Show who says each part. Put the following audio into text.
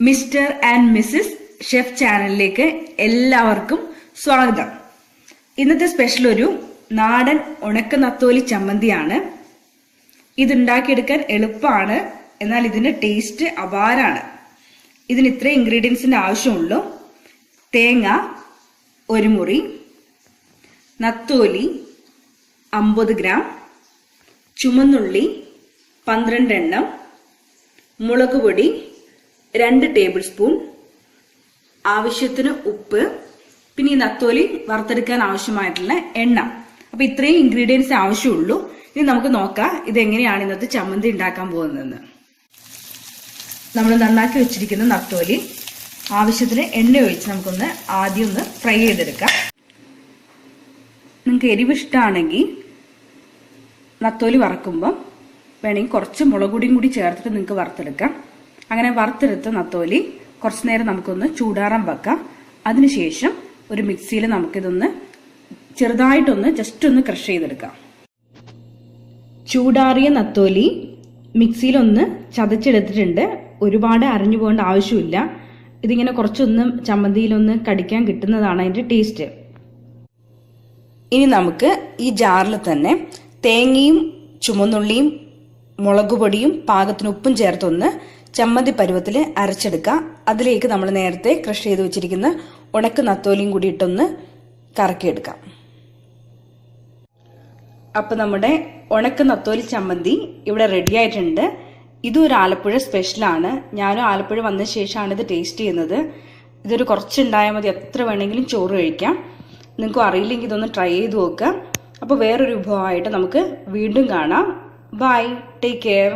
Speaker 1: Mister and Mrs chef ചാനലിലേക്ക് എല്ലാവർക്കും സ്വാഗതം. ഇന്നത്തെ സ്പെഷ്യൽ ഒരു നാടൻ ഉണക്ക നത്തോലി ചമ്മന്തിയാണ്. ഇതുണ്ടാക്കിയെടുക്കാൻ എളുപ്പമാണ്, എന്നാൽ ഇതിന്റെ ടേസ്റ്റ് അപാരാണ്. ഇതിന് ഇത്രയും ഇൻഗ്രീഡിയൻസിന്റെ ആവശ്യമുള്ളൂ: തേങ്ങ 1 മുറി, നത്തോലി 50 ഗ്രാം, ചുമന്നുള്ളി 12 എണ്ണം, മുളക് പൊടി 2 ടേബിൾ സ്പൂൺ, ആവശ്യത്തിന് ഉപ്പ്, പിന്നെ ഈ നത്തോലി വറുത്തെടുക്കാൻ ആവശ്യമായിട്ടുള്ള എണ്ണ. അപ്പൊ ഇത്രയും ഇൻഗ്രീഡിയൻസ് ആവശ്യമുള്ളൂ. ഇനി നമുക്ക് നോക്കാം ഇതെങ്ങനെയാണ് ഇന്നത്തെ ചമ്മന്തി ഉണ്ടാക്കാൻ പോകുന്നതെന്ന്. നമ്മൾ നന്നാക്കി വെച്ചിരിക്കുന്ന നത്തോലി ആവശ്യത്തിന് എണ്ണ ഒഴിച്ച് നമുക്കൊന്ന് ആദ്യം ഒന്ന് ഫ്രൈ ചെയ്തെടുക്കാം. നിങ്ങൾക്ക് എരിവ് ഇഷ്ടമാണെങ്കിൽ നത്തോലി വറക്കുമ്പോൾ വേണമെങ്കിൽ കുറച്ച് മുളക് പൊടിയും കൂടി ചേർത്തിട്ട് നിങ്ങൾക്ക് വറുത്തെടുക്കാം. അങ്ങനെ വറുത്തെടുത്ത നത്തോലി കുറച്ചു നേരം നമുക്കൊന്ന് ചൂടാറാൻ വെക്കാം. അതിനുശേഷം ഒരു മിക്സിയിൽ നമുക്കിതൊന്ന് ചെറുതായിട്ടൊന്ന് ജസ്റ്റ് ഒന്ന് ക്രഷ് ചെയ്തെടുക്കാം. ചൂടാറിയ നത്തോലി മിക്സിയിലൊന്ന് ചതച്ചെടുത്തിട്ടുണ്ട്. ഒരുപാട് അരഞ്ഞു പോകേണ്ട ആവശ്യമില്ല. ഇതിങ്ങനെ കുറച്ചൊന്ന് ചമ്മന്തിയിലൊന്ന് കടിക്കാൻ കിട്ടുന്നതാണ് അതിന്റെ ടേസ്റ്റ്. ഇനി നമുക്ക് ഈ ജാറിൽ തന്നെ തേങ്ങയും ചുമന്നുള്ളിയും മുളക് പൊടിയും പാകത്തിന് ഉപ്പും ചേർത്തൊന്ന് ചമ്മന്തി പരുവത്തിൽ അരച്ചെടുക്കാം. അതിലേക്ക് നമ്മൾ നേരത്തെ ക്രഷ് ചെയ്ത് വെച്ചിരിക്കുന്ന ഉണക്ക നത്തോലിയും കൂടി ഇട്ടൊന്ന് കറക്കിയെടുക്കാം. അപ്പൊ നമ്മുടെ ഉണക്ക നത്തോലി ചമ്മന്തി ഇവിടെ റെഡി ആയിട്ടുണ്ട്. ഇതും ഒരു ആലപ്പുഴ സ്പെഷ്യലാണ്. ഞാനും ആലപ്പുഴ വന്ന ശേഷമാണ് ഇത് ടേസ്റ്റ് ചെയ്യുന്നത്. ഇതൊരു കുറച്ചുണ്ടായാൽ മതി, എത്ര വേണമെങ്കിലും ചോറ് കഴിക്കാം. നിങ്ങൾക്കും അറിയില്ലെങ്കിൽ ഇതൊന്ന് ട്രൈ ചെയ്ത് നോക്കുക. അപ്പോൾ വേറൊരു വിഭവമായിട്ട് നമുക്ക് വീണ്ടും കാണാം. Bye, take care.